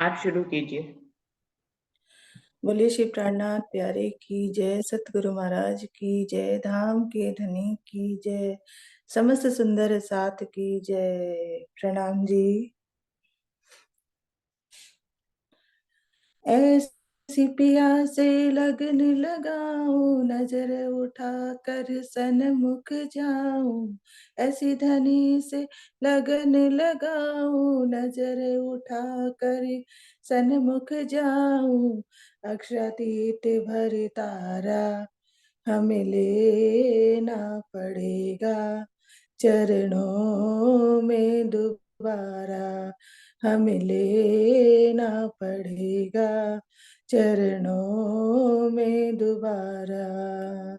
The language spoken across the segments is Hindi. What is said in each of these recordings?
आप शुरू कीजिए। बोलिए श्री प्राणनाथ प्यारे की जय, सतगुरु महाराज की जय, धाम के धनी की जय, समस्त सुंदर साथ की जय। प्रणाम जी। ऐसी पिया से लगन लगाऊं, नजर उठा कर सन्मुख जाऊं। ऐसी धनी से लगन लगाऊं, नजर उठा कर सन्मुख जाऊं। अक्षरातीत भर तारा हमें लेना पड़ेगा, चरणों में दोबारा हमें लेना पड़ेगा, चरणों में दोबारा।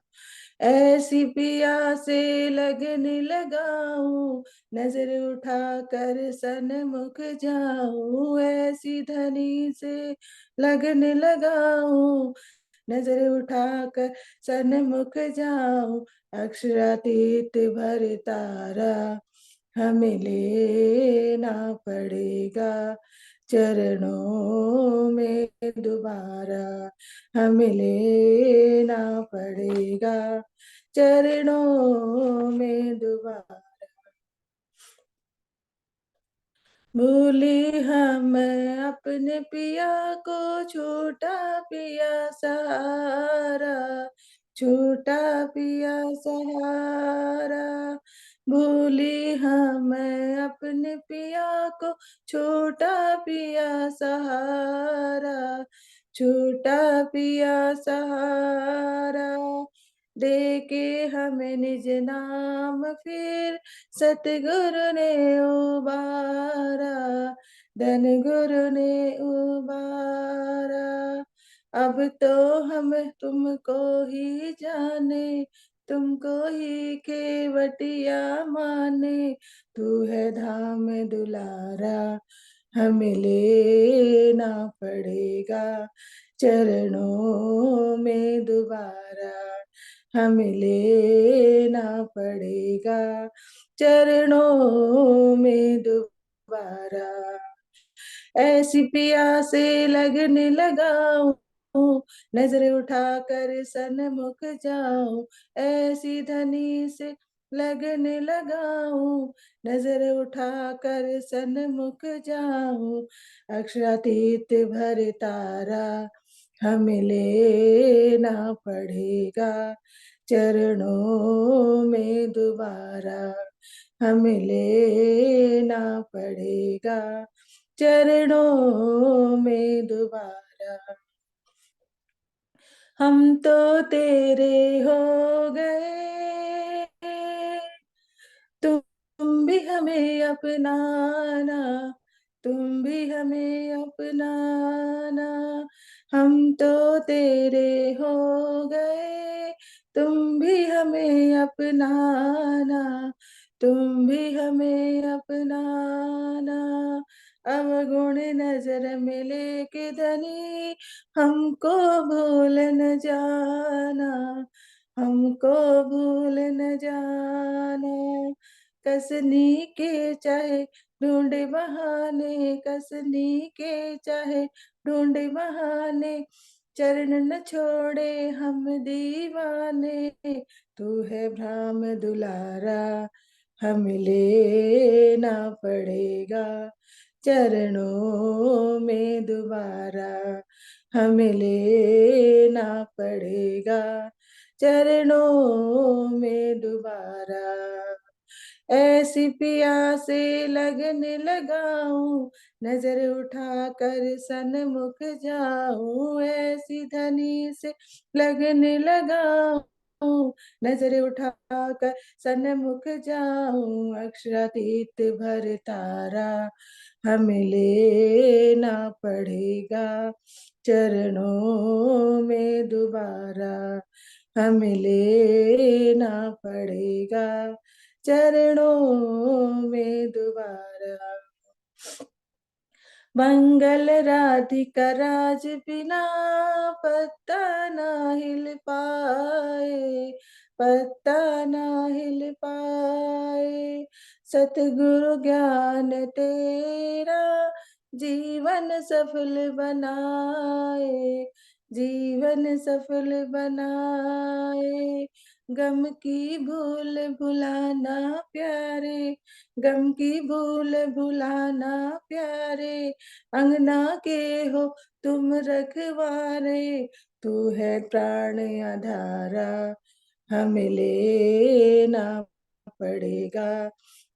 ऐसी पिया से लगन लगाऊं, नजर उठा कर सन्मुख जाऊं। ऐसी धनी से लगन लगाऊं, नजर उठाकर सन्मुख जाऊं। अक्षरातीत भर तारा हमें लेना पड़ेगा, चरणों में दोबारा हमें लेना पड़ेगा, चरणों में दोबारा। भूली हम अपने पिया को, छोटा पिया सहारा, छोटा पिया सहारा। भूली हम अपने पिया को, छोटा पिया सहारा, छोटा पिया सहारा। दे के हमें निज नाम फिर सतगुरु ने उबारा, धन गुरु ने उबारा। अब तो हम तुमको ही जाने, तुमको ही केवटिया माने। तू है धाम दुलारा, हमें लेना पड़ेगा, चरणों में दोबारा हमें लेना पड़ेगा, चरणों में दोबारा। ऐसी पिया से लगन लगाऊं, नजर उठाकर सन्मुख जाऊं। ऐसी धनी से लगन लगाऊं, नजर उठाकर सन्मुख जाऊं। अक्षरातीत भर तारा हमें लेना पड़ेगा, चरणों में दोबारा हमें लेना पड़ेगा, चरणों में दोबारा। हम तो तेरे हो गए, तुम भी हमें अपनाना, तुम भी हमें अपनाना। हम तो तेरे हो गए, तुम भी हमें अपनाना, तुम भी हमें अपनाना। अवगुण नजर में लेके धनी हमको भूल न जाना, हमको भूल न जाना। कसनी के चाहे ढूंढे बहाने, कसनी के चाहे ढूंढे बहाने। चरण न छोड़े हम दीवाने, तू है भ्राम दुलारा, हमें लेना पड़ेगा, चरणों में दोबारा हमें लेना पड़ेगा, चरणों में दोबारा। ऐसी पिया से लगन लगाऊं, नजर उठा कर सन्मुख जाऊं। ऐसी धनी से लगन लगाऊं, नजर उठा कर सन्मुख जाऊं। अक्षरातीत भर तारा हमें लेना पड़ेगा, चरणों में दोबारा हमें लेना पड़ेगा, चरणों में दोबारा। मंगल राधिका राज बिना पत्ता ना हिल पाए, पत्ता ना हिल पाए। सतगुरु ज्ञान तेरा जीवन सफल बनाए, जीवन सफल बनाए। गम की भूल भुलाना प्यारे, गम की भूल भुलाना प्यारे। अंगना के हो तुम रखवारे, तू है प्राण आधारा। हमें लेना पड़ेगा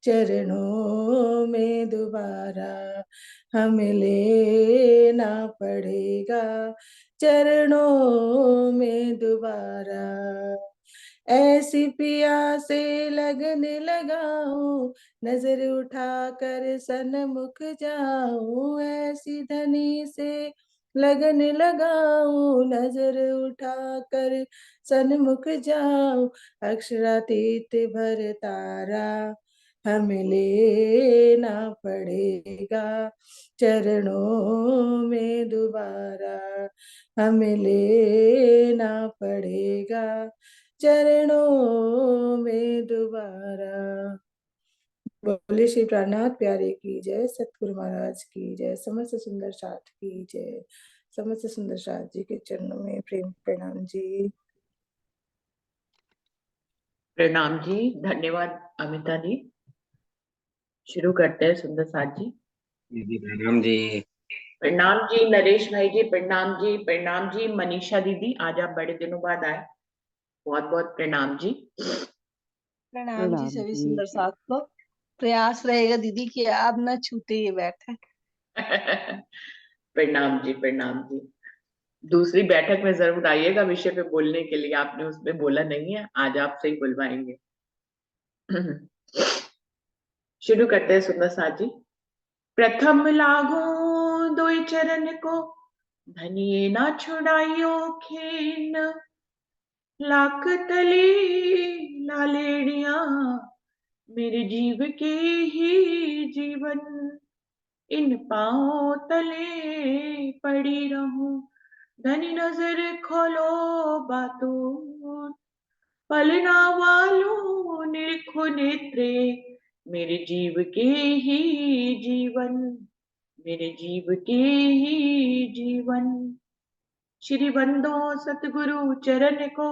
चरणों में दोबारा, हमें लेना पड़ेगा चरणों में दोबारा। ऐसी पिया से लगने लगाऊं, नजर उठाकर सनमुख जाऊं। ऐसी धनी से लगन लगाऊं, नजर उठाकर सनमुख जाऊं। अक्षरातीत भर तारा, हमें लेना पड़ेगा चरणों में दोबारा, हमें लेना पड़ेगा चरणों में दोबारा। बोले श्री प्राणनाथ प्यारे की जय, सतगुरु महाराज की जय, समस्त सुंदर साथ की जय। समस्त सुंदर साथ जी के चरणों में प्रेम प्रणाम जी। प्रणाम जी, धन्यवाद अमिता जी। शुरू करते हैं सुंदर साथ जी। दीदी प्रणाम जी। प्रणाम जी नरेश भाई जी, प्रणाम जी। प्रणाम जी मनीषा दीदी, आज आप बड़े दिनों बाद आए, बहुत बहुत प्रणाम जी। प्रणाम जी सभी सुंदर साथ को। प्रयास रहेगा दीदी कि आप न छूटे ये बैठक। प्रणाम जी, प्रणाम जी। दूसरी बैठक में जरूर आइएगा विषय पे बोलने के लिए, आपने उसमें बोला नहीं है, आज आपसे ही बुलवाएंगे। शुरू करते हैं सुंदर साथ जी। प्रथम लागो दोई चरण को, धनिये ना छुड़ाइयो खेन। लाख तले लालेड़िया, मेरे जीव के ही जीवन। इन पांव तले पड़ी रहूं, धनी नजर खोलो बातों। पलना वालों निरखो नेत्रे, मेरे जीव के ही जीवन, मेरे जीव के ही जीवन। श्री बंदो सतगुरु चरण को,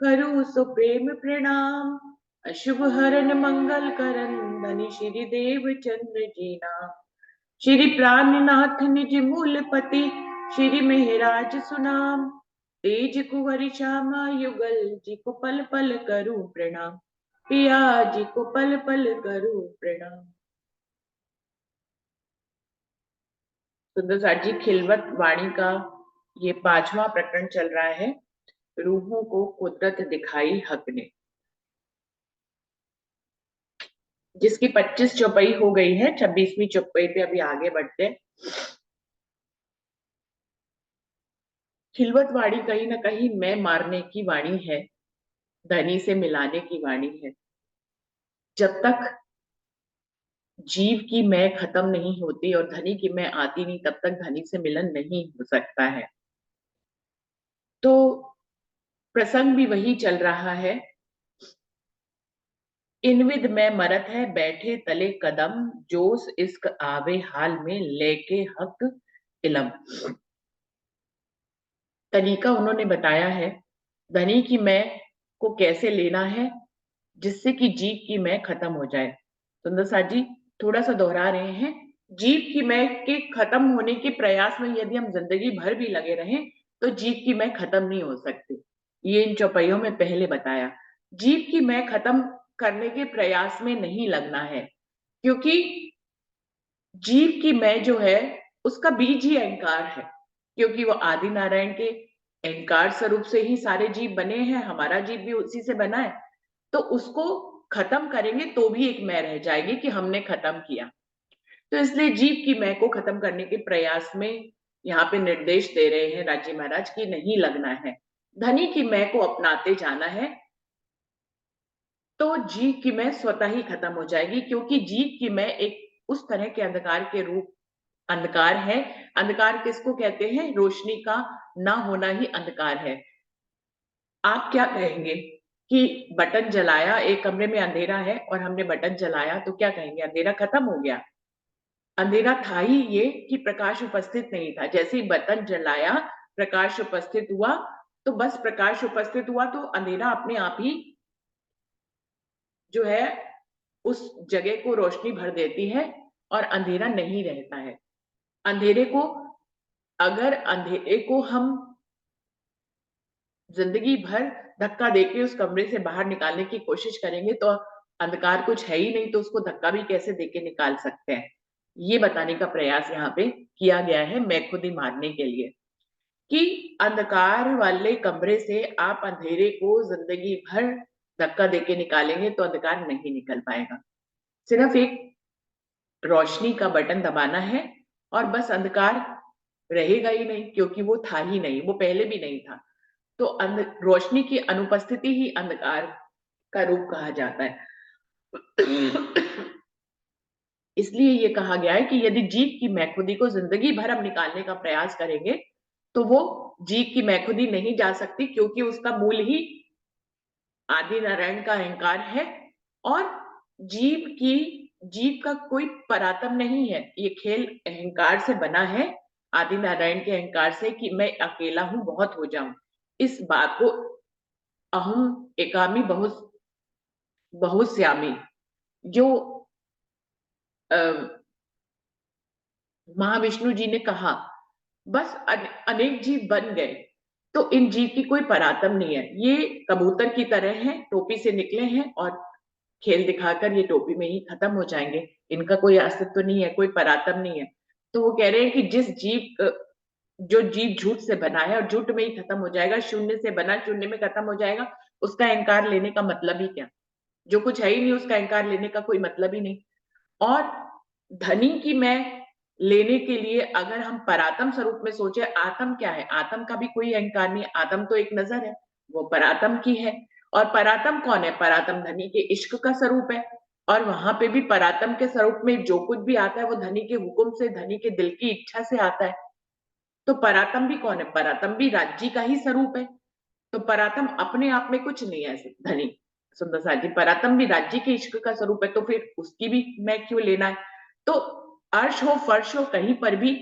करूँ सो प्रेम प्रणाम। अशुभ हरन मंगल करन, धनी श्री देव चंद्र जी नाम। श्री प्राणनाथ निज मूल पति, श्री मेहराज सुनाम। तेज कुंवर श्यामा युगल, जी को पल पल करूं प्रणाम। पिया जी को पल पल करूं प्रणाम। सुंदर साथ जी, खिलवत वाणी का ये 5वां प्रकरण चल रहा है। रूहों को कुदरत दिखाई हक ने, जिसकी 25 चौपाई हो गई है। 26वीं चौपाई पे अभी आगे बढ़ते हैं। खिलवत वाणी कहीं ना कहीं मैं मारने की वाणी है, धनी से मिलाने की वाणी है। जब तक जीव की मैं खत्म नहीं होती और धनी की मैं आती नहीं, तब तक धनी से मिलन नहीं हो सकता है। तो प्रसंग भी वही चल रहा है। इनविद में मरत है बैठे तले कदम, जोश इश्क आवे हाल में लेके हक इलम। तरीका उन्होंने बताया है धनी की मैं को कैसे लेना है, जिससे कि जीव की मैं खत्म हो जाए। सुंदर साथ जी थोड़ा सा दोहरा रहे हैं, जीव की मैं के खत्म होने के प्रयास में यदि हम जिंदगी भर भी लगे रहें तो जीव की मैं खत्म नहीं हो सकती। ये इन चौपाइयों में पहले बताया। जीव की मैं खत्म करने के प्रयास में नहीं लगना है, क्योंकि जीव की मैं जो है उसका बीज ही अहंकार है, क्योंकि वो आदि नारायण के अहंकार स्वरूप से ही सारे जीव बने हैं, हमारा जीव भी उसी से बना है। तो उसको खत्म करेंगे तो भी एक मैं रह जाएगी कि हमने खत्म किया। तो इसलिए जीव की मैं को खत्म करने के प्रयास में यहाँ पे निर्देश दे रहे हैं राजी महाराज की नहीं लगना है, धनी की मैं को अपनाते जाना है। तो जीव की मैं स्वतः ही खत्म हो जाएगी, क्योंकि जीव की मैं एक उस तरह के अंधकार के रूप अंधकार है। अंधकार किसको कहते हैं? रोशनी का ना होना ही अंधकार है। आप क्या कहेंगे कि बटन जलाया, एक कमरे में अंधेरा है और हमने बटन जलाया, तो क्या कहेंगे? अंधेरा खत्म हो गया। अंधेरा था ही ये कि प्रकाश उपस्थित नहीं था। जैसे ही बर्तन जलाया, प्रकाश उपस्थित हुआ, तो बस प्रकाश उपस्थित हुआ तो अंधेरा अपने आप ही जो है उस जगह को रोशनी भर देती है और अंधेरा नहीं रहता है। अंधेरे को अगर अंधेरे को हम जिंदगी भर धक्का देके उस कमरे से बाहर निकालने की कोशिश करेंगे तो अंधकार कुछ है ही नहीं, तो उसको धक्का भी कैसे देके निकाल सकते हैं। ये बताने का प्रयास यहाँ पे किया गया है मैं खुद ही मारने के लिए कि अंधकार वाले कमरे से आप अंधेरे को जिंदगी भर धक्का देके निकालेंगे तो अंधकार नहीं निकल पाएगा। सिर्फ एक रोशनी का बटन दबाना है और बस अंधकार रहेगा ही नहीं, क्योंकि वो था ही नहीं, वो पहले भी नहीं था। तो रोशनी की अनुपस्थिति ही अंधकार का रूप कहा जाता है। इसलिए ये कहा गया है कि यदि जीव की मैखुदी को जिंदगी भर हम निकालने का प्रयास करेंगे तो वो जीव की मैखुदी नहीं जा सकती, क्योंकि उसका मूल ही आदि नारायण का अहंकार है और जीव का कोई परातम नहीं है। ये खेल अहंकार से बना है, आदि नारायण के अहंकार से कि मैं अकेला हूं, बहुत हो जाऊं। इस बात को अहम एकामी बहुश्यामी जो महाविष्णु जी ने कहा, बस अनेक जीव बन गए, तो इन जीव की कोई परातम नहीं है। ये कबूतर की तरह हैं, टोपी से निकले हैं और खेल दिखाकर ये टोपी में ही खत्म हो जाएंगे। इनका कोई अस्तित्व नहीं है, कोई परातम नहीं है। तो वो कह रहे हैं कि जो जीव झूठ से बना है और झूठ में ही खत्म हो जाएगा, शून्य से बना शून्य में खत्म हो जाएगा, उसका अहंकार लेने का मतलब ही क्या। जो कुछ है ही नहीं उसका अहंकार लेने का कोई मतलब ही नहीं। और धनी की मैं लेने के लिए अगर हम परातम स्वरूप में सोचे, आत्म क्या है, आत्म का भी कोई अहंकार नहीं, आत्म तो एक नजर है, वो परातम की है। और परातम कौन है? परातम धनी के इश्क का स्वरूप है। और वहां पे भी परातम के स्वरूप में जो कुछ भी आता है वो धनी के हुक्म से, धनी के दिल की इच्छा से आता है। तो परातम भी कौन है? परातम भी राज्य का ही स्वरूप है। तो परातम अपने आप में कुछ नहीं है धनी। सुंदर साथ जी, परातम भी राज्य के इश्क का स्वरूप है, तो फिर उसकी भी मैं क्यों लेना है? तो अर्श हो फर्श हो, कहीं पर भी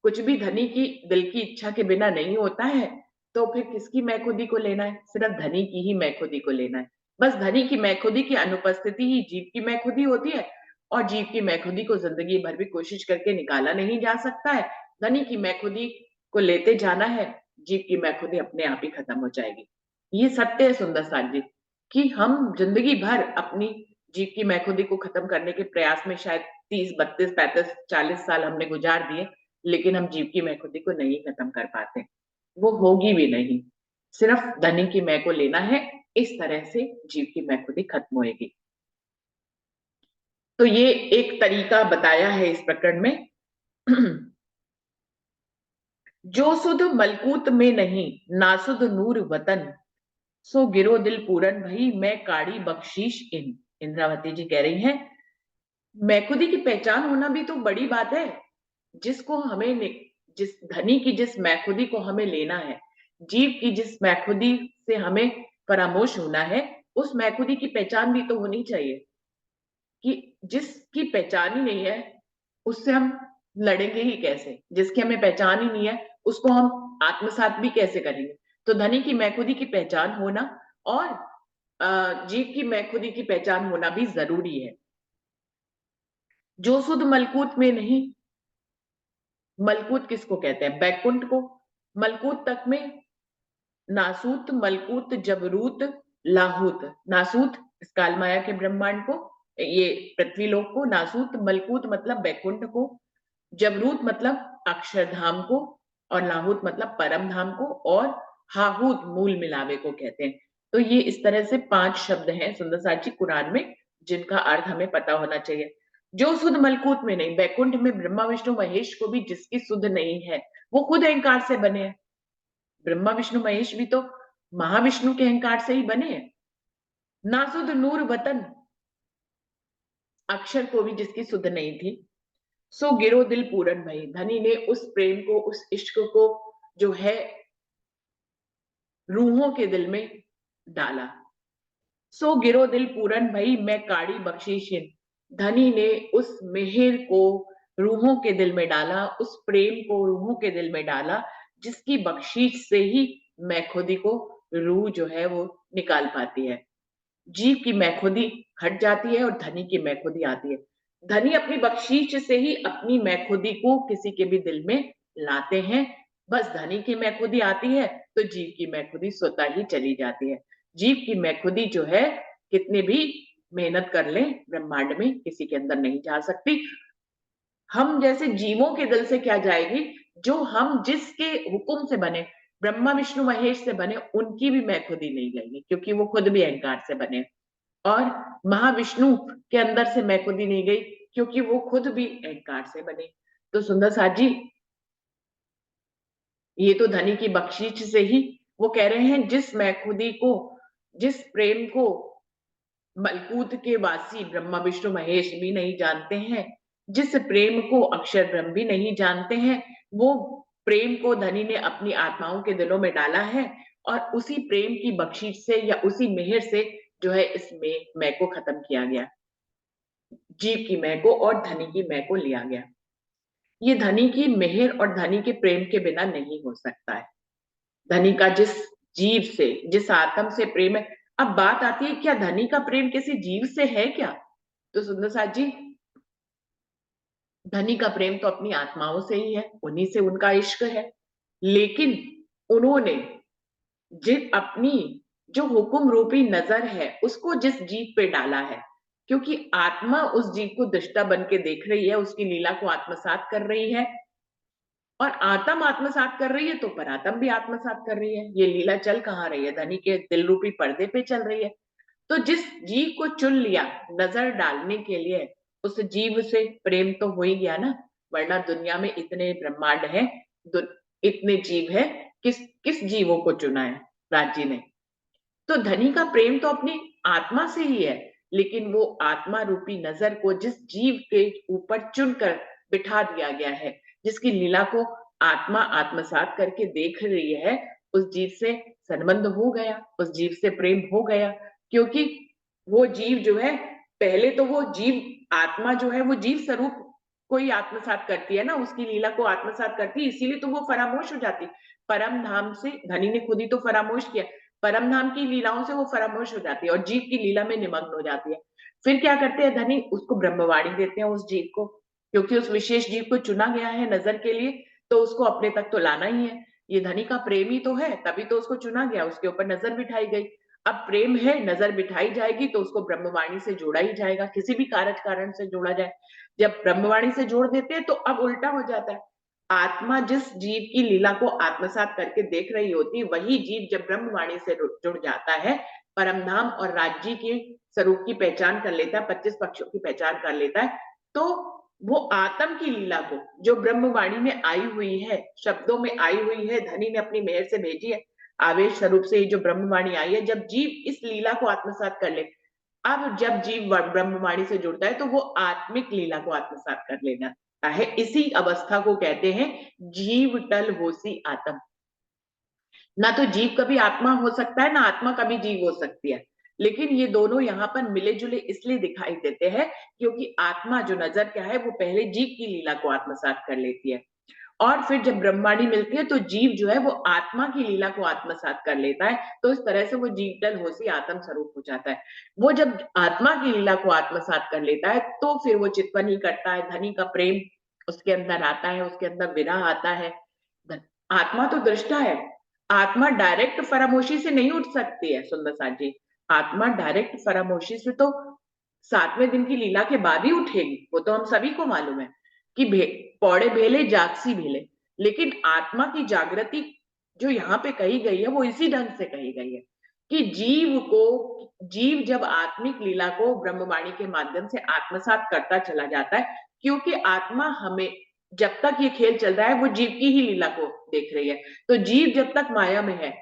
कुछ भी धनी की दिल की इच्छा के बिना नहीं होता है। तो फिर किसकी मैखुदी को लेना है? सिर्फ धनी की ही मैखुदी को लेना है। बस धनी की मैखुदी की अनुपस्थिति ही जीव की मैखुदी होती है, और जीव की मैखुदी को जिंदगी भर भी कोशिश करके निकाला नहीं जा सकता है। धनी की मैखुदी को लेते जाना है, जीव की मैखुदी अपने आप ही खत्म हो जाएगी। ये सत्य है सुंदर साथ जी, कि हम जिंदगी भर अपनी जीव की मैखुदी को खत्म करने के प्रयास में शायद 30, 32, 35, 40 साल हमने गुजार दिए, लेकिन हम जीव की मैखुदी को नहीं खत्म कर पाते। वो होगी भी नहीं। सिर्फ धनी की मैं को लेना है, इस तरह से जीव की मैखुदी खत्म होएगी। तो ये एक तरीका बताया है इस प्रकरण में। जो सुध मलकूत में नहीं, नासुध नूर वतन, सो गिरो दिल पूरन भई, मैं काड़ी बख्शीश इन। इंद्रावती जी कह रही हैं, मैखुदी की पहचान होना भी तो बड़ी बात है। जिसको हमें जिस धनी की जिस मैखुदी को हमें लेना है, जीव की जिस मैखुदी से हमें परामोश होना है, उस मैखुदी की पहचान भी तो होनी चाहिए। कि जिसकी पहचान ही नहीं है उससे हम लड़ेंगे ही कैसे? जिसकी हमें पहचान ही नहीं है उसको हम आत्मसात भी कैसे करेंगे? तो धनी की मैखुदी की पहचान होना और जीव की मैखुदी की पहचान होना भी जरूरी है। जो सुध मलकूत में नहीं, मलकूत किसको कहते हैं? बैकुंठ को। मलकूत तक में नासूत, मलकूत, जबरूत, लाहूत। नासूत इस काल माया के ब्रह्मांड को, ये पृथ्वी लोक को। नासूत मलकूत मतलब बैकुंठ को, जबरूत मतलब अक्षरधाम को, और लाहूत मतलब परम धाम को, और हाहूत मूल मिलावे को कहते हैं। तो ये इस तरह से 5 शब्द हैं सुंदर साथ जी कुरान में, जिनका अर्थ हमें पता होना चाहिए। जो सुध मलकूत में नहीं, बैकुंठ में ब्रह्मा विष्णु महेश को भी जिसकी सुध नहीं है, वो खुद अहंकार से बने हैं। ब्रह्मा विष्णु महेश भी तो महाविष्णु के अहंकार से ही बने हैं। नासुद नूर वतन, अक्षर को भी जिसकी सुध नहीं थी, सो गिरो दिल पूरन भई, धनी ने उस प्रेम को, उस इश्क को जो है रूहों के दिल में डाला। सो गिरो दिल पूरन भई, मैं काड़ी बख्शीशिन, धनी ने उस मेहर को रूहों के दिल में डाला, उस प्रेम को रूहों के दिल में डाला, जिसकी बख्शीश से ही मैं खुदी को रूह जो है वो निकाल पाती है। जीव की मैखुदी हट जाती है और धनी की मैखुदी आती है। धनी अपनी बख्शीश से ही अपनी मैखुदी को किसी के भी दिल में लाते हैं। बस धनी की मैखुदी आती है तो जीव की मैखुदी स्वतः ही चली जाती है। जीव की मैखुदी जो है कितने भी मेहनत कर लें ब्रह्मांड में किसी के अंदर नहीं जा सकती। हम जैसे जीवों के दिल से क्या जाएगी, जो हम जिसके हुक्म से बने, ब्रह्मा विष्णु महेश से बने, उनकी भी मैखुदी नहीं जाएगी क्योंकि वो खुद भी अहंकार से बने। और महाविष्णु के अंदर से मैखुदी नहीं गई क्योंकि वो खुद भी अहंकार से बने। तो सुंदर साथ जी, ये तो धनी की बख्शीश से ही वो कह रहे हैं, जिस मैखुदी को, जिस प्रेम को मलकूत के वासी ब्रह्मा विष्णु महेश भी नहीं जानते हैं, जिस प्रेम को अक्षर ब्रह्म भी नहीं जानते हैं, वो प्रेम को धनी ने अपनी आत्माओं के दिलों में डाला है और उसी प्रेम की बख्शीश से या उसी मेहर से जो है इसमें मैं को खत्म किया गया। जीव की मैं को और धनी की मैं को लिया गया। ये धनी की मेहर और धनी के प्रेम के बिना नहीं हो सकता है। धनी का जिस जीव से, जिस आत्म से प्रेम है। अब बात आती है, क्या धनी का प्रेम किसी जीव से है क्या? तो सुंदर साथ जी, धनी का प्रेम तो अपनी आत्माओं से ही है, उन्हीं से उनका इश्क है। लेकिन उन्होंने जिन अपनी जो हुक्म रूपी नजर है उसको जिस जीव पे डाला है, क्योंकि आत्मा उस जीव को दृष्टा बन के देख रही है, उसकी लीला को आत्मसात कर रही है और आत्म आत्मसात कर रही है तो परात्म भी आत्मसात कर रही है। ये लीला चल कहाँ रही है? धनी के दिल रूपी पर्दे पे चल रही है। तो जिस जीव को चुन लिया नजर डालने के लिए, उस जीव से प्रेम तो हो ही गया ना, वरना दुनिया में इतने ब्रह्मांड है, इतने जीव है, किस किस जीवों को चुना है राजी ने? तो धनी का प्रेम तो अपनी आत्मा से ही है, लेकिन वो आत्मा रूपी नजर को जिस जीव के ऊपर चुनकर बिठा दिया गया है, जिसकी लीला को आत्मा आत्मसात करके देख रही है, उस जीव से संबंध हो गया, उस जीव से प्रेम हो गया। क्योंकि वो जीव जो है, पहले तो वो जीव आत्मा जो है वो जीव स्वरूप को ही आत्मसात करती है ना, उसकी लीला को आत्मसात करती है, इसीलिए तो वो फरामोश हो जाती। परम धाम से धनी ने खुद ही तो फरामोश किया, परम धाम की लीलाओं से वो फरामोश हो जाती है और जीव की लीला में निमग्न हो जाती है। फिर क्या करते हैं धनी? उसको ब्रह्मवाणी देते हैं उस जीव को, क्योंकि उस विशेष जीव को चुना गया है नजर के लिए, तो उसको अपने तक तो लाना ही है। ये धनी का प्रेमी तो है, तभी तो उसको चुना गया, उसके ऊपर नजर बिठाई गई। अब प्रेम है, नजर बिठाई जाएगी तो उसको ब्रह्मवाणी से जोड़ा ही जाएगा, किसी भी कार्य कारण से जोड़ा जाए। जब ब्रह्मवाणी से जोड़ देते हैं तो अब उल्टा हो जाता है। आत्मा जिस जीव की लीला को आत्मसात करके देख रही होती, वही जीव जब ब्रह्मवाणी से जुड़ जाता है, परमधाम और राज्य के स्वरूप की पहचान कर लेता है, 25 पक्षों की पहचान कर लेता है, तो वो आत्म की लीला को जो ब्रह्मवाणी में आई हुई है, शब्दों में आई हुई है, धनी ने अपनी मेहर से भेजी है, आवेश स्वरूप से जो ब्रह्मवाणी आई है, जब जीव इस लीला को आत्मसात कर ले, अब जब जीव ब्रह्मवाणी से जुड़ता है तो वो आत्मिक लीला को आत्मसात कर लेना है। इसी अवस्था को कहते हैं जीव टल होसी आत्म। ना तो जीव कभी आत्मा हो सकता है, ना आत्मा कभी जीव हो सकती है, लेकिन ये दोनों यहाँ पर मिले जुले इसलिए दिखाई देते हैं क्योंकि आत्मा जो नजर क्या है वो पहले जीव की लीला को आत्मसात कर लेती है और फिर जब ब्रह्मवाणी मिलती है तो जीव जो है वो आत्मा की लीला को आत्मसात कर लेता है। तो इस तरह से वो जीव टल होसी आत्म स्वरूप हो जाता है। वो जब आत्मा की लीला को आत्मसात कर लेता है तो फिर वो चितवनी करता है, धनी का प्रेम उसके अंदर आता है, उसके अंदर विरह आता है। आत्मा तो दृष्टा है, आत्मा डायरेक्ट फरामोशी से नहीं उठ सकती है सुंदर साथ जी। आत्मा डायरेक्ट फरामोशी से तो 7वें दिन की लीला के बाद ही उठेगी, वो तो हम सभी को मालूम है कि पौड़े भेले जागसी भेले। लेकिन आत्मा की जागृति जो यहाँ पे कही गई है वो इसी ढंग से कही गई है कि जीव जब आत्मिक लीला को ब्रह्मवाणी के माध्यम से आत्मसात करता चला जाता है, क्योंकि आत्मा हमें जब तक ये खेल चल रहा है वो जीव की ही लीला को देख रही है। तो जीव जब तक माया में है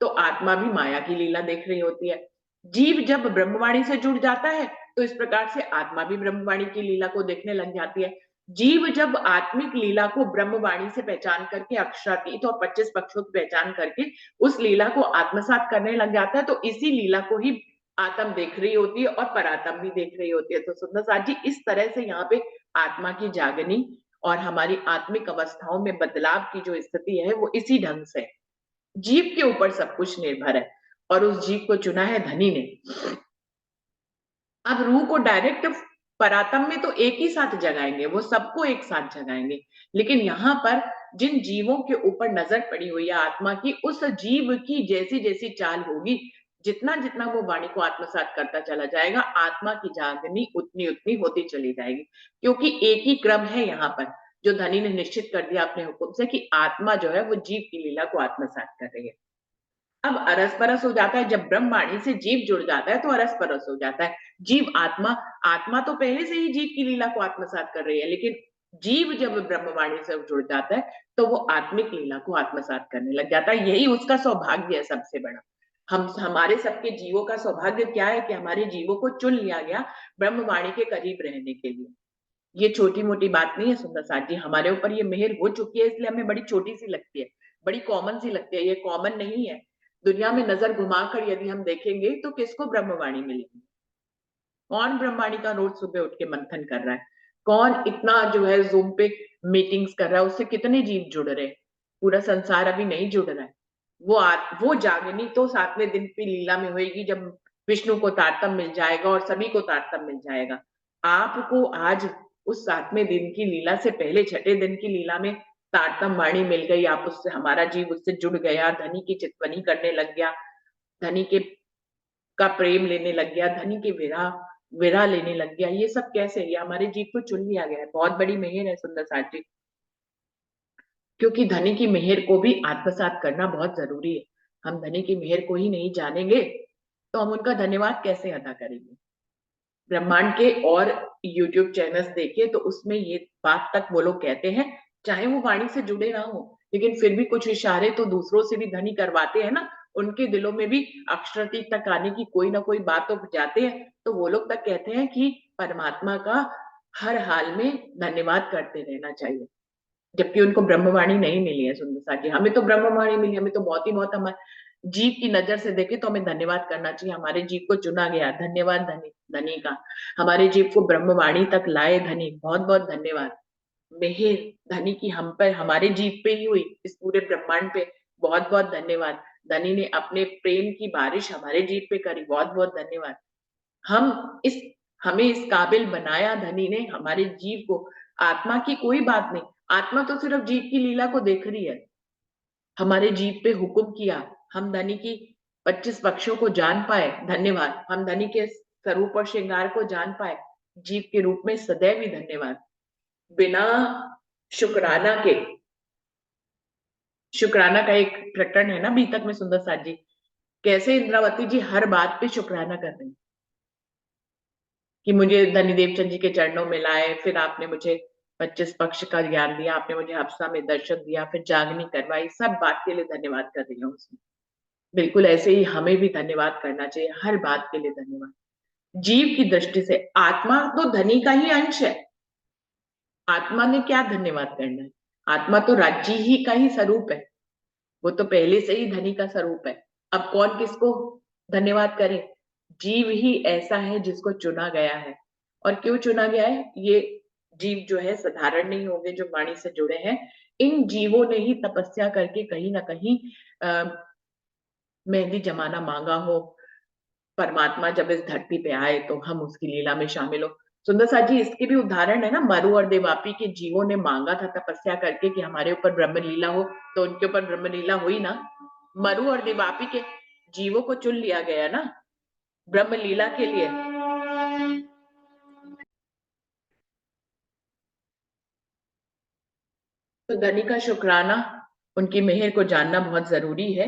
तो आत्मा भी माया की लीला देख रही होती है। जीव जब ब्रह्मवाणी से जुड़ जाता है तो इस प्रकार से आत्मा भी ब्रह्मवाणी की लीला को देखने लग जाती है। जीव जब आत्मिक लीला को ब्रह्मवाणी से पहचान करके अक्षरातीत और 25 पक्षों की पहचान करके उस लीला को आत्मसात करने लग जाता है तो इसी लीला को ही आत्म देख रही होती है और परात्म भी देख रही होती है। तो सुंदर साथ जी, इस तरह से यहाँ पे आत्मा की जागनी और हमारी आत्मिक अवस्थाओं में बदलाव की जो स्थिति है वो इसी ढंग से है। जीव के ऊपर सब कुछ निर्भर है और उस जीव को चुना है धनी ने। अब रूह को डायरेक्ट परातम में तो एक ही साथ जगाएंगे, वो सबको एक साथ जगाएंगे, लेकिन यहाँ पर जिन जीवों के ऊपर नजर पड़ी हुई है आत्मा की, उस जीव की जैसी जैसी चाल होगी, जितना जितना वो वाणी को आत्मसात करता चला जाएगा, आत्मा की जागनी उतनी उतनी होती चली जाएगी। क्योंकि एक ही क्रम है यहाँ पर जो धनी ने निश्चित कर दिया अपने हुक्म से कि आत्मा जो है वो जीव की लीला को आत्मसात कर रही है। अब अरस परस हो जाता है, जब ब्रह्मवाणी से जीव जुड़ जाता है तो अरस परस हो जाता है। जीव आत्मा आत्मा तो पहले से ही जीव की लीला को आत्मसात कर रही है, लेकिन जीव जब ब्रह्मवाणी से जुड़ जाता है तो वो आत्मिक लीला को आत्मसात करने लग जाता है। यही उसका सौभाग्य है सबसे बड़ा। हमारे सबके जीवों का सौभाग्य क्या है कि हमारे जीवों को चुन लिया गया ब्रह्मवाणी के करीब रहने के लिए। ये छोटी मोटी बात नहीं है सुंदर साथ जी, हमारे ऊपर ये मेहर हो चुकी है, इसलिए हमें बड़ी छोटी सी लगती है, बड़ी कॉमन सी लगती है। ये कॉमन नहीं है। दुनिया में नजर घुमाकर यदि हम देखेंगे तो किसको ब्रह्मवाणी मिलेगी? कौन ब्रह्मवाणी का रोज सुबह उठ के मंथन कर रहा है? कौन इतना जो है जूम पे मीटिंग्स कर रहा है? उससे कितने जीव जुड़ रहे हैं? पूरा संसार अभी नहीं जुड़ रहा है। वो जागनी तो 7वें दिन की लीला में होगी, जब विष्णु को तारतम मिल जाएगा और सभी को तारतम मिल जाएगा। आपको आज उस 7वें दिन की लीला से पहले 6ठे दिन की लीला में तारतम वाणी मिल गई, आप उससे, हमारा जीव उससे जुड़ गया, धनी की चितवनी करने लग गया, धनी के का प्रेम लेने लग गया, धनी के विरह लेने लग गया। ये सब कैसे? ये हमारे जीव को चुन लिया गया है। बहुत बड़ी मेहर है सुंदर साथ जी, क्योंकि धनी की मेहर को भी आत्मसात करना बहुत जरूरी है। हम धनी की मेहर को ही नहीं जानेंगे तो हम उनका धन्यवाद कैसे अदा करेंगे? ब्रह्मांड के और यूट्यूब चैनल्स देखिए तो उसमें ये बात तक वो लोग कहते हैं, चाहे वो वाणी से जुड़े ना हो, लेकिन फिर भी कुछ इशारे तो दूसरों से भी धनी करवाते हैं ना। उनके दिलों में भी अक्षरातीत तक आने की कोई ना कोई बात तो जाते हैं, तो वो लोग तक कहते हैं कि परमात्मा का हर हाल में धन्यवाद करते रहना चाहिए। जबकि उनको ब्रह्मवाणी नहीं मिली है सुंदर साथ जी। हमें तो ब्रह्मवाणी मिली, हमें तो बहुत ही बहुत, हमारे जीव की नजर से देखे तो हमें धन्यवाद करना चाहिए। हमारे जीव को चुना गया, धन्यवाद धनी धनी का। हमारे जीव को ब्रह्मवाणी तक लाए धनी, बहुत बहुत धन्यवाद। मेहर धनी की हम पर, हमारे जीव पे ही हुई, इस पूरे ब्रह्मांड पे बहुत बहुत धन्यवाद। धनी ने अपने प्रेम की बारिश हमारे जीव पे करी, बहुत बहुत धन्यवाद। हम इस हमें इस काबिल बनाया धनी ने, हमारे जीव को। आत्मा की कोई बात नहीं, आत्मा तो सिर्फ जीव की लीला को देख रही है। हमारे जीव पे हुक्म किया, हम धनी की 25 पक्षों को जान पाए, धन्यवाद। हम धनी के स्वरूप और श्रृंगार को जान पाए, जीव के रूप में सदैव ही धन्यवाद। बिना शुक्राना के, शुक्राना का एक प्रकरण है ना बीतक में सुंदर साथ जी, कैसे इंद्रावती जी हर बात पे शुक्राना कर रही कि मुझे धनीदेव चंद जी के चरणों में लाए, फिर आपने मुझे 25 पक्ष का ज्ञान दिया, आपने मुझे हफ्सा में दर्शन दिया, फिर जागनी करवाई, सब बात के लिए धन्यवाद कर रही हूँ उसमें। बिल्कुल ऐसे ही हमें भी धन्यवाद करना चाहिए, हर बात के लिए धन्यवाद। जीव की दृष्टि से आत्मा तो धनी का ही अंश है। आत्मा ने क्या धन्यवाद करना है? आत्मा तो राज्य ही का ही स्वरूप है, वो तो पहले से ही धनी का स्वरूप है। अब कौन किसको धन्यवाद करे? जीव ही ऐसा है जिसको चुना गया है। और क्यों चुना गया है? ये जीव जो है साधारण नहीं होंगे जो वाणी से जुड़े हैं। इन जीवों ने ही तपस्या करके कहीं ना कहीं मेहंदी जमाना मांगा हो। परमात्मा जब इस धरती पे आए तो हम उसकी लीला में शामिल हो। सुंदर साथ जी, इसके भी उदाहरण है ना, मरु और देवापी के जीवों ने मांगा था तपस्या करके कि हमारे ऊपर ब्रह्म लीला हो, तो उनके ऊपर ब्रह्म लीला हुई ना। मरु और देवापी के जीवों को चुन लिया गया ना ब्रह्म लीला के लिए। तो धनी का शुक्राना, उनकी मेहर को जानना बहुत जरूरी है।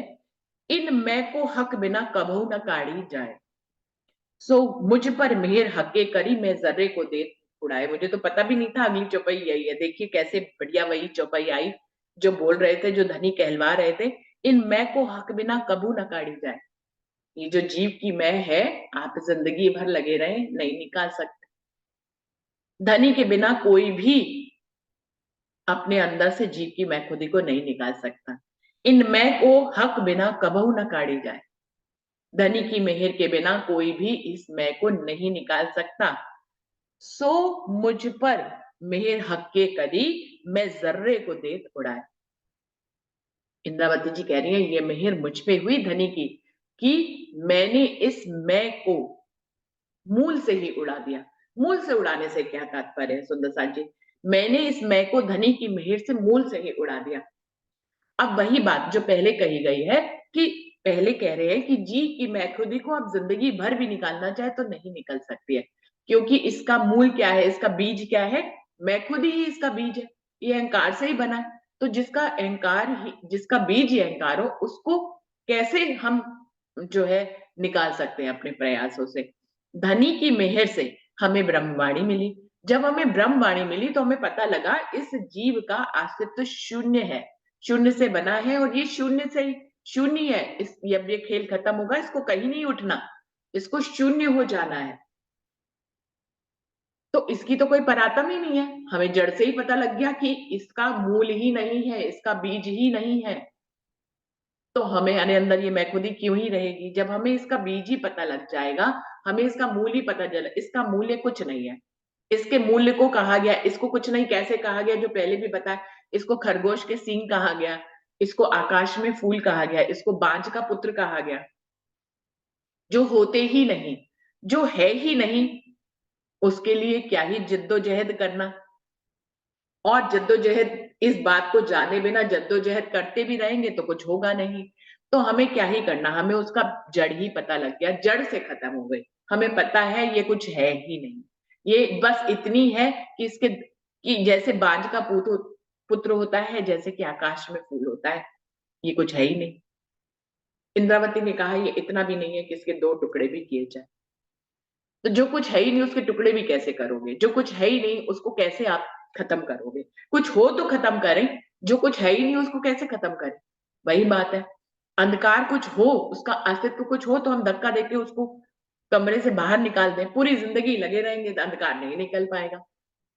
इन मैं को हक बिना कबहू न काढ़ी जाए, सो मुझ पर मेहर हके करी, मैं जर्रे को दे उड़ाए। मुझे तो पता भी नहीं था अगली चौपाई यही है। देखिए कैसे बढ़िया वही चौपाई आई जो बोल रहे थे, जो धनी कहलवा रहे थे, इन मैं को हक बिना कबू न काढ़ी जाए। ये जो जीव की मैं है, आप जिंदगी भर लगे रहे नहीं निकाल सकते। धनी के बिना कोई भी अपने अंदर से जीव की मैं खुदी को नहीं निकाल सकता। इन मैं को हक बिना कबहू न काढ़ी जाए। धनी की मेहर के बिना कोई भी इस मैं को नहीं निकाल सकता। सो मुझ पर मेहर हक के करी मैं जर्रे को देत उड़ाए। इंद्रावती जी कह रही है ये मेहर मुझ पे हुई धनी की कि मैंने इस मैं को मूल से ही उड़ा दिया। मूल से उड़ाने से क्या तात्पर्य है सुंदर साथ जी? मैंने इस मैं को धनी की मेहर से मूल से ही उड़ा दिया। अब वही बात जो पहले कही गई है कि पहले कह रहे हैं कि जी की मैखुदी को आप जिंदगी भर भी निकालना चाहे तो नहीं निकल सकती है, क्योंकि इसका मूल क्या है, इसका बीज क्या है? मैखुदी ही इसका बीज है, ये अहंकार से ही बना है। तो जिसका अहंकार ही, जिसका बीज ही अहंकार हो, उसको कैसे हम जो है निकाल सकते हैं अपने प्रयासों से? धनी की मेहर से हमें ब्रह्मवाणी मिली। जब हमें ब्रह्मवाणी मिली तो हमें पता लगा इस जीव का अस्तित्व शून्य है, शून्य से बना है और ये शून्य से ही शून्य है। इस जब ये खेल खत्म होगा इसको कहीं नहीं उठना, इसको शून्य हो जाना है। तो इसकी तो कोई परातम ही नहीं है। हमें जड़ से ही पता लग गया कि इसका मूल ही नहीं है, इसका बीज ही नहीं है। तो हमें अंदर ये मैखुदी क्यों ही रहेगी? जब हमें इसका बीज ही पता लग जाएगा, हमें इसका मूल ही पता चला, इसका मूल्य कुछ नहीं है। इसके मूल्य को कहा गया, इसको कुछ नहीं कैसे कहा गया जो पहले भी बताया। इसको खरगोश के सींग कहा गया, इसको आकाश में फूल कहा गया, इसको बांझ का पुत्र कहा गया। जो होते ही नहीं, जो है ही नहीं, उसके लिए क्या ही जद्दोजहद करना। और जद्दोजहद, इस बात को जाने बिना जद्दोजहद करते भी रहेंगे तो कुछ होगा नहीं। तो हमें क्या ही करना, हमें उसका जड़ ही पता लग गया, जड़ से खत्म हो गई। हमें पता है ये कुछ है ही नहीं, ये बस इतनी है कि इसके कि जैसे बांझ का पुत्र होता है, जैसे कि आकाश में फूल होता है, ये कुछ है ही नहीं। इंद्रावती ने कहा ये इतना भी नहीं है कि इसके 2 टुकड़े भी किए जाए। तो जो कुछ है ही नहीं उसके टुकड़े भी कैसे करोगे? जो कुछ है ही नहीं उसको कैसे आप खत्म करोगे? कुछ हो तो खत्म करें, जो कुछ है ही नहीं उसको कैसे खत्म करें? वही बात है। अंधकार कुछ हो, उसका अस्तित्व कुछ हो तो हम धक्का देके उसको कमरे से बाहर निकाल दें। पूरी जिंदगी लगे रहेंगे तो अंधकार नहीं निकल पाएगा।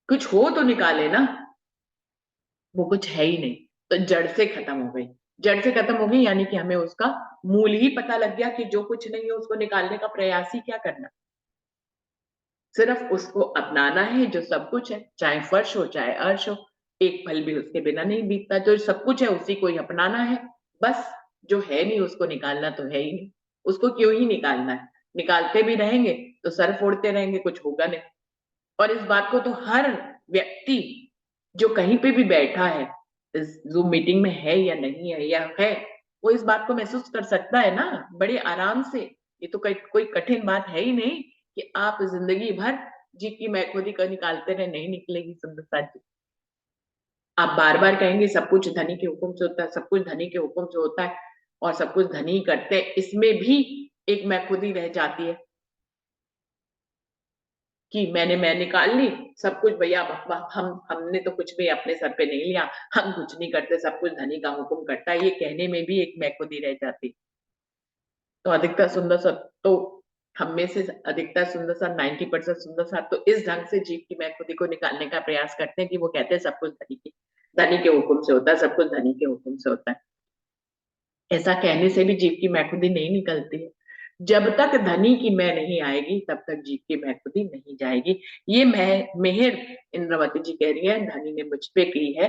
कुछ हो तो निकाले ना, वो कुछ है ही नहीं। तो जड़ से खत्म हो गई। जड़ से खत्म हो गई यानी कि हमें उसका मूल ही पता लग गया कि जो कुछ नहीं है उसको निकालने का प्रयास ही क्या करना। सिर्फ उसको अपनाना है जो सब कुछ है, चाहे फर्श हो चाहे अर्श हो, एक पल भी उसके बिना नहीं बीतता। जो सब कुछ है उसी को ही अपनाना है। बस जो है नहीं उसको निकालना तो है ही नहीं। उसको क्यों ही निकालना है? निकालते भी रहेंगे तो सर फोड़ते रहेंगे, कुछ होगा नहीं। और इस बात को तो हर व्यक्ति जो कहीं पे भी बैठा है, इस जूम मीटिंग में है या नहीं है या है, वो इस बात को महसूस कर सकता है ना बड़े आराम से। ये तो कोई कठिन बात है ही नहीं कि आप जिंदगी भर जी की मैखुदी को निकालते रहे, नहीं निकलेगी सुंदरता जी। आप बार बार कहेंगे सब कुछ धनी के हुक्म से होता है, सब कुछ धनी के हुक्म से होता है और सब कुछ धनी ही करते हैं, इसमें भी एक मैखुदी रह जाती है कि मैं निकाल ली सब कुछ। भैया हमने तो कुछ भी अपने सर पे नहीं लिया, हम कुछ नहीं करते, सब कुछ धनी का हुक्म करता है, ये कहने में भी एक मैखुदी रह जाती। तो अधिकतर सुंदर सा तो हम में से अधिकतर सुंदर सा 90% सुंदर सा तो इस ढंग से जीव की मैखुदी को निकालने का प्रयास करते हैं कि वो कहते हैं सब कुछ धनी के हुक्म से होता है, सब कुछ धनी के हुक्म से होता है। ऐसा कहने से भी जीव की मैखुदी नहीं निकलती है। जब तक धनी की मैं नहीं आएगी तब तक जीव की महफूदी नहीं जाएगी। ये मेहर इंद्रावती जी कह रही है धनी ने मुझ पे की है,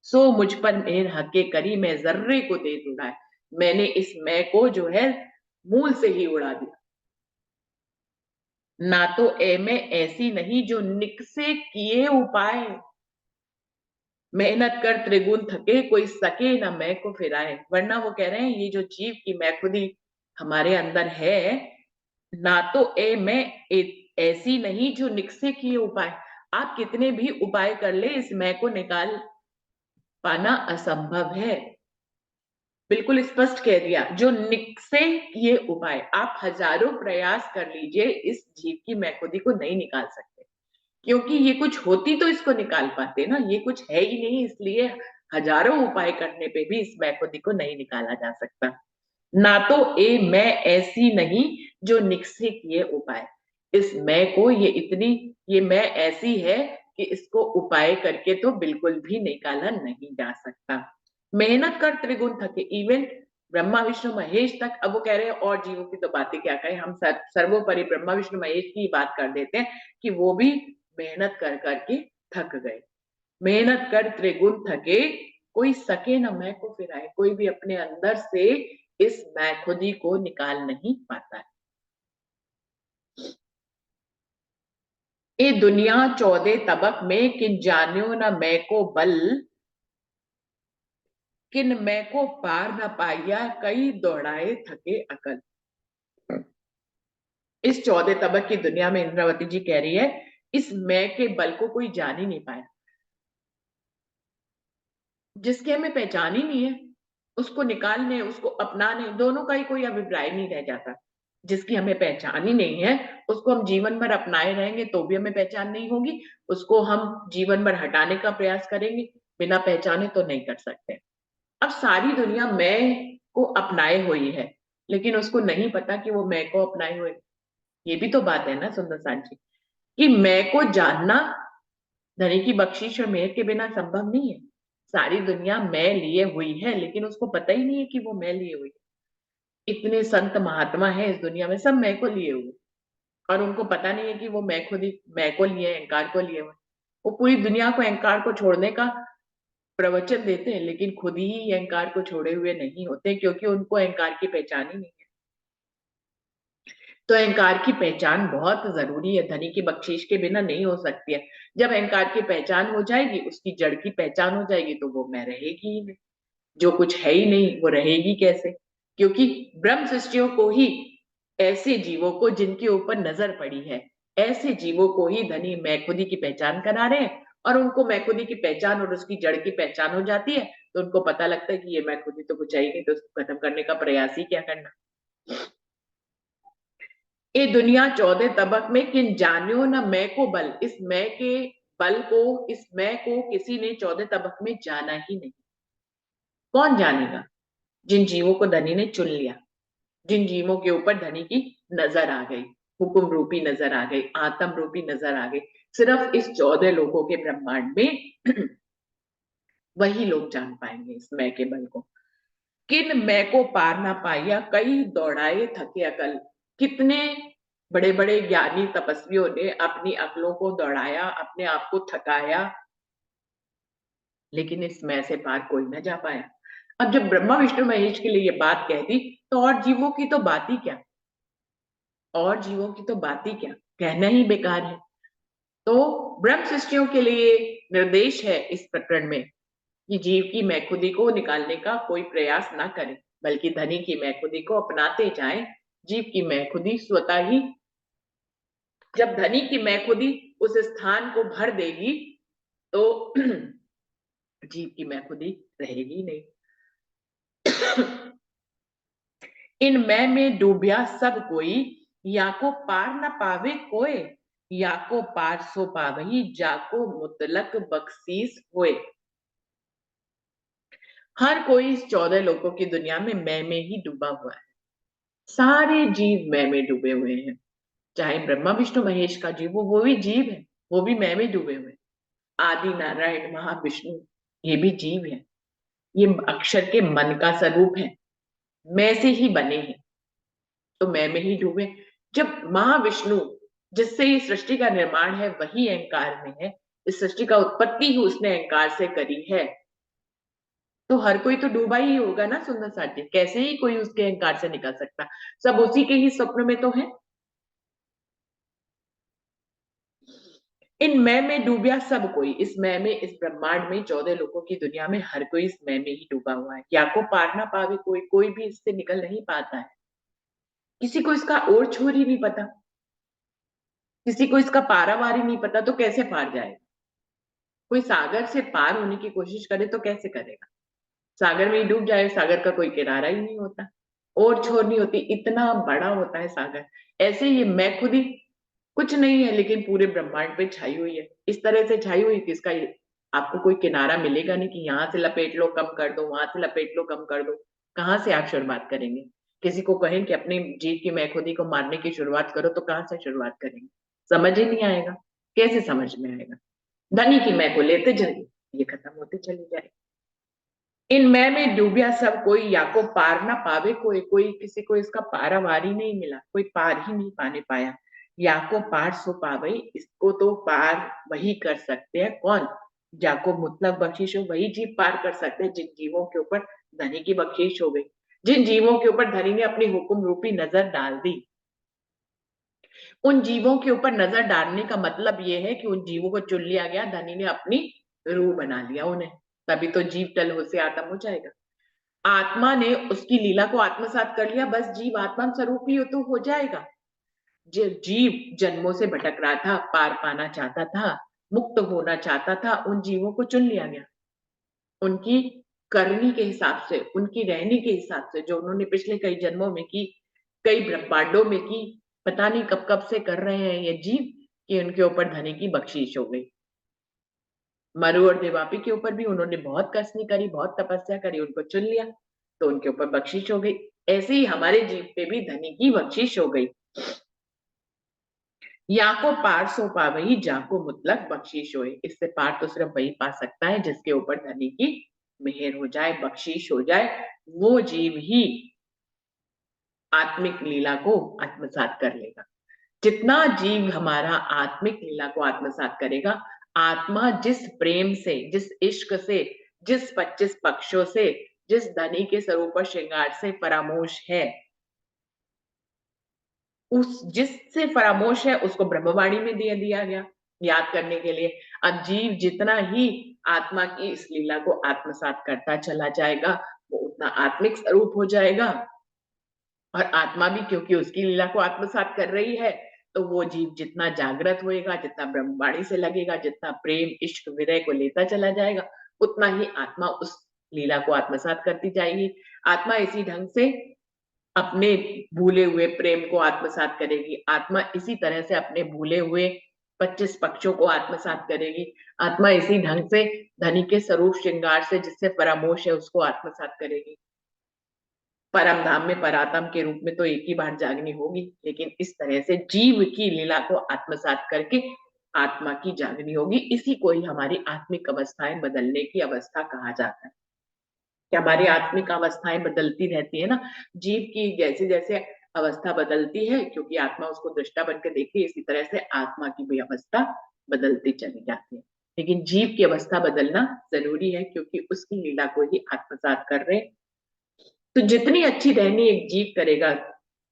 सो मुझ पर मेहर हके करी मैं जर्रे को दे उड़ाए। मैंने इस मैं को जो है मूल से ही उड़ा दिया। ना तो ए में ऐसी नहीं जो निक से किए उपाय, मेहनत कर त्रिगुण थके कोई सके ना मैं को फिराए। वरना वो कह रहे हैं ये जो जीव की मैखुदी हमारे अंदर है, ना तो ऐसी नहीं जो निकसे किए उपाय। आप कितने भी उपाय कर ले इस मैं को निकाल पाना असंभव है। बिल्कुल स्पष्ट कह दिया, जो निकसे किए उपाय, आप हजारों प्रयास कर लीजिए इस जीव की मैखुदी को नहीं निकाल सकते, क्योंकि ये कुछ होती तो इसको निकाल पाते ना, ये कुछ है ही नहीं, इसलिए हजारों उपाय करने पे भी इस मैखुदी को नहीं निकाला जा सकता। ना तो मैं ऐसी नहीं जो निकसे किए उपाय, इस मैं को ये मैं ऐसी है कि इसको उपाय करके तो बिल्कुल भी निकाला नहीं जा सकता। मेहनत कर त्रिगुण थके, इवन ब्रह्मा विष्णु महेश तक, अब वो कह रहे हैं और जीवों की तो बातें क्या कहें, हम सर्वोपरि ब्रह्मा विष्णु महेश की बात कर देते हैं कि वो भी मेहनत कर करके थक गए। मेहनत कर त्रिगुण थके, कोई सके न मैं को फिराए। कोई भी अपने अंदर से इस मैं खुदी को निकाल नहीं पाता है। ये दुनिया 14 तबक में, किन जान्यो न मैं को बल, किन मैं को पार न पाया, कई दौड़ाए थके अकल। इस 14 तबक की दुनिया में इंद्रावती जी कह रही है, इस मैं के बल को कोई जान ही नहीं पाया। जिसकी हमें पहचान ही नहीं है, उसको निकालने, उसको अपनाने, दोनों का ही कोई अभिप्राय नहीं रह जाता। जिसकी हमें पहचान ही नहीं है, उसको हम जीवन भर अपनाए रहेंगे तो भी हमें पहचान नहीं होगी। उसको हम जीवन भर हटाने का प्रयास करेंगे, बिना पहचाने तो नहीं कर सकते। अब सारी दुनिया मैं को अपनाए हुई है, लेकिन उसको नहीं पता कि वो मैं को अपनाए हुए। ये भी तो बात है ना सुंदर साथ जी, कि मैं को जानना धनी की बख्शिश और मेहर के बिना संभव नहीं है। सारी दुनिया मैं लिए हुई है, लेकिन उसको पता ही नहीं है कि वो मैं लिए हुई है। इतने संत महात्मा है इस दुनिया में, सब मैं को लिए हुए, और उनको पता नहीं है कि वो मैं खुद ही मैं को लिए, अहंकार को लिए हुए। वो पूरी दुनिया को अहंकार को छोड़ने का प्रवचन देते हैं, लेकिन खुद ही अहंकार को छोड़े हुए नहीं होते, क्योंकि उनको अहंकार की पहचान ही नहीं है। तो अहंकार की पहचान बहुत जरूरी है, धनी की बख्शीश के बिना नहीं हो सकती है। जब अहंकार की पहचान हो जाएगी, उसकी जड़ की पहचान हो जाएगी, तो वो मैं रहेगी ही नहीं। जो कुछ है ही नहीं वो रहेगी कैसे? क्योंकि ब्रह्म सृष्टियों को ही, ऐसे जीवों को जिनके ऊपर नजर पड़ी है, ऐसे जीवों को ही धनी मैं खुदी की पहचान करा रहे हैं। और उनको मैं खुदी की पहचान और उसकी जड़ की पहचान हो जाती है, तो उनको पता लगता है कि ये मैं खुदी तो कुछ है ही नहीं, तो उसको खत्म करने का प्रयास ही क्या करना। ये दुनिया 14 तबक में, किन जान्यो न मैं को बल। इस मैं के बल को, इस मैं को किसी ने 14 तबक में जाना ही नहीं। कौन जानेगा? जिन जीवों को धनी ने चुन लिया, जिन जीवों के ऊपर धनी की नजर आ गई, हुक्म रूपी नजर आ गई, आत्म रूपी नजर आ गई। सिर्फ इस 14 लोगों के ब्रह्मांड में वही लोग जान पाएंगे इस मैं के बल को। किन मैं को पार ना पाया, कई दौड़ाए थके अकल। कितने बड़े बड़े ज्ञानी तपस्वियों ने अपनी अकलों को दौड़ाया, अपने आप को थकाया, लेकिन इस मैं से पार कोई ना जा पाया। अब जब ब्रह्मा विष्णु महेश के लिए ये बात कह दी, तो और जीवों की तो बात ही क्या, और जीवों की तो बात ही क्या, कहना ही बेकार है। तो ब्रह्म सृष्टियों के लिए निर्देश है इस प्रकरण में कि जीव की मैखुदी को निकालने का कोई प्रयास ना करें, बल्कि धनी की मैखुदी को अपनाते जाएं। जीव की मैखुदी स्वतः ही, जब धनी की मैखुदी उस स्थान को भर देगी, तो जीव की मैखुदी रहेगी नहीं। इन मैं में डूबिया सब कोई, या को पार न पावे कोई, या को पार सो पावही, जाको मुतलक बख्शीस होए। हर कोई इस 14 लोगों की दुनिया में मैं ही डूबा हुआ है। सारे जीव मैं में डूबे हुए हैं। चाहे ब्रह्मा विष्णु महेश का जीव हो, वो भी जीव है, वो भी मैं में डूबे हुए। आदि नारायण महाविष्णु, ये भी जीव है। ये अक्षर के मन का स्वरूप है, मैं से ही बने हैं, तो मैं में ही डूबे। जब महाविष्णु, जिससे ये सृष्टि का निर्माण है, वही अहंकार में है, इस सृष्टि का उत्पत्ति ही उसने अहंकार से करी है, तो हर कोई तो डूबा ही होगा ना सुंदर साथी। कैसे ही कोई उसके अहंकार से निकल सकता? सब उसी के ही स्वप्न में तो है। इन मैं में डूबिया सब कोई, इस मैं में, इस ब्रह्मांड में 14 लोगों की दुनिया में हर कोई इस मैं में ही डूबा हुआ है। या को पार ना पावे कोई, कोई भी इससे निकल नहीं पाता है। किसी को इसका ओर छोर ही नहीं पता, किसी को इसका पारावार ही नहीं पता, तो कैसे पार जाएगा? कोई सागर से पार होने की कोशिश करे तो कैसे करेगा? सागर में ही डूब जाए, सागर का कोई किनारा ही नहीं होता, और छोर नहीं होती, इतना बड़ा होता है सागर। ऐसे ये मैं खुद ही कुछ नहीं है, लेकिन पूरे ब्रह्मांड पे छाई हुई है। इस तरह से छाई हुई कि इसका आपको कोई किनारा मिलेगा नहीं, कि यहाँ से लपेट लो कम कर दो, वहां से लपेट लो कम कर दो। कहाँ से आप शुरुआत करेंगे? किसी को कहें कि अपने जीव की मैं खुदी को मारने की शुरुआत करो, तो कहाँ से शुरुआत करेंगे? समझ ही नहीं आएगा। कैसे समझ में आएगा? धनी की मैं को लेते चलिए, ये खत्म होती चली जाएगी। इन मैं में डूबिया सब कोई, या को पार ना पावे कोई, कोई किसी को इसका पारावार ही नहीं मिला, कोई पार ही नहीं पाने पाया। याको पार सो पावई, इसको तो पार वही कर सकते हैं। कौन? जाको मुतलक बख्शिश हो, वही जीव पार कर सकते हैं जिन जीवों के ऊपर धनी की बख्शिश हो गई, जिन जीवों के ऊपर धनी ने अपनी हुक्म रूपी नजर डाल दी। उन जीवों के ऊपर नजर डालने का मतलब ये है कि उन जीवों को चुन लिया गया, धनी ने अपनी रूह बना लिया उन्हें, तभी तो जीव तल हो से आत्म हो जाएगा। आत्मा ने उसकी लीला को आत्मसात कर लिया, बस जीव आत्मा स्वरूप ही तो हो जाएगा। जो जीव जन्मों से भटक रहा था, पार पाना चाहता था, मुक्त होना चाहता था, उन जीवों को चुन लिया गया। उनकी करनी के हिसाब से, उनकी रहनी के हिसाब से, जो उन्होंने पिछले कई जन्मों में की, कई ब्रह्मांडों में की, पता नहीं कब कब से कर रहे हैं ये जीव, कि उनके ऊपर धनी की बख्शीश हो गई। मरु और देवापी के ऊपर भी उन्होंने बहुत कसनी करी, बहुत तपस्या करी, उनको चुन लिया तो उनके ऊपर बख्शीश हो गई। ऐसे ही हमारे जीव पे भी धनी की बख्शीश हो गई। या को पार सो पावई, जाको मुतलक बख्शीश होए। इससे पार तो सिर्फ वही पा सकता है जिसके ऊपर धनी की मेहर हो जाए, बख्शीश हो जाए। वो जीव ही आत्मिक लीला को आत्मसात कर लेगा। जितना जीव हमारा आत्मिक लीला को आत्मसात करेगा, आत्मा जिस प्रेम से, जिस इश्क से, जिस 25 पक्षों से, जिस धनी के स्वरूप और श्रृंगार से फरामोश है, उस जिससे फरामोश है उसको ब्रह्मवाणी में दिया गया याद करने के लिए। अब जीव जितना ही आत्मा की इस लीला को आत्मसात करता चला जाएगा, वो उतना आत्मिक स्वरूप हो जाएगा। और आत्मा भी क्योंकि उसकी लीला को आत्मसात कर रही है, तो वो जीव जितना जागृत होएगा, जितना ब्रह्मवाणी से लगेगा, जितना प्रेम इश्क विरह को लेता चला जाएगा, उतना ही आत्मा उस लीला को आत्मसात करती जाएगी। आत्मा इसी ढंग से अपने भूले हुए प्रेम को आत्मसात करेगी। आत्मा इसी तरह से अपने भूले हुए 25 पक्षों को आत्मसात करेगी। आत्मा इसी ढंग से धनी के स्वरूप श्रृंगार से जिससे परामोश है उसको आत्मसात करेगी। परम धाम में परात्म के रूप में तो एक ही बार जागनी होगी, लेकिन इस तरह से जीव की लीला को आत्मसात करके आत्मा की जागनी होगी। इसी को ही हमारी आत्मिक अवस्थाएं बदलने की अवस्था कहा जाता है। कि हमारी आत्मिक अवस्थाएं बदलती रहती है ना, जीव की जैसे जैसे अवस्था बदलती है, क्योंकि आत्मा उसको दृष्टा बनकर देखती है, इसी तरह से आत्मा की भी अवस्था बदलती चली जाती है। लेकिन जीव की अवस्था बदलना जरूरी है, क्योंकि उसकी लीला को ही आत्मसात कर रहे। तो जितनी अच्छी रहनी एक जीव करेगा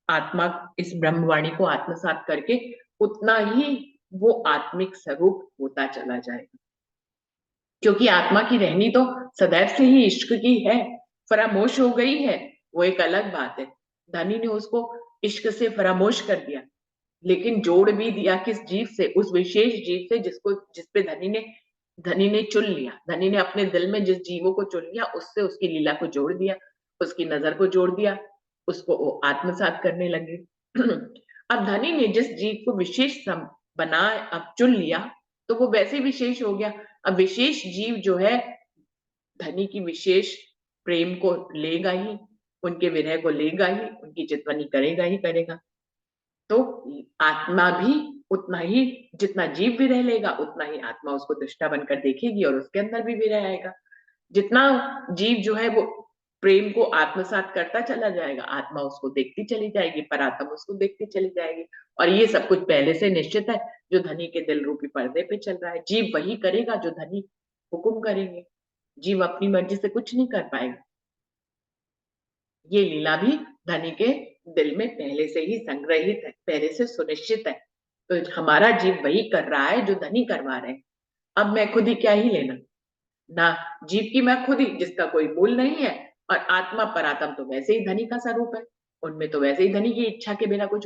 आत्मा इस ब्रह्मवाणी को आत्मसात करके, उतना ही वो आत्मिक स्वरूप होता चला जाएगा। क्योंकि आत्मा की रहनी तो सदैव से ही इश्क की है, फरामोश हो गई है, वो एक अलग बात है। धनी ने उसको इश्क से फरामोश कर दिया, लेकिन जोड़ भी दिया किस जीव से? उस विशेष जीव से जिसपे धनी ने चुन लिया। धनी ने अपने दिल में जिस जीवों को चुन लिया, उससे उसकी लीला को जोड़ दिया, उसकी नजर को जोड़ दिया, उसको वो आत्मसात करने लगे। अब धनी ने जिस जीव को विशेष बना अब चुन लिया, तो वो वैसे विशेष हो गया। अब विशेष जीव जो है धनी की विशेष प्रेम को लेगा ही, उनके विरह को लेगा ही, उनकी चितवनी करेगा ही करेगा। तो आत्मा भी उतना ही, जितना जीव विरह लेगा उतना ही आत्मा उसको दृष्टा बनकर देखेगी और उसके अंदर भी विरह आएगा। जितना जीव जो है वो प्रेम को आत्मसात करता चला जाएगा, आत्मा उसको देखती चली जाएगी, परात्मा उसको देखती चली जाएगी। और ये सब कुछ पहले से निश्चित है, जो धनी के दिल रूपी पर्दे पे चल रहा है। जीव वही करेगा जो धनी हुक्म करेंगे, जीव अपनी मर्जी से कुछ नहीं कर पाएगा। ये लीला भी धनी के दिल में पहले से ही संग्रहित है, पहले से सुनिश्चित है। तो हमारा जीव वही कर रहा है जो धनी करवा रहे हैं। अब मैं खुद ही क्या ही लेना, ना जीव की मैं खुद ही, जिसका कोई मूल नहीं है। और आत्मा परात्म तो वैसे ही धनी का स्वरूप है, उनमें तो वैसे ही धनी की इच्छा के बिना कुछ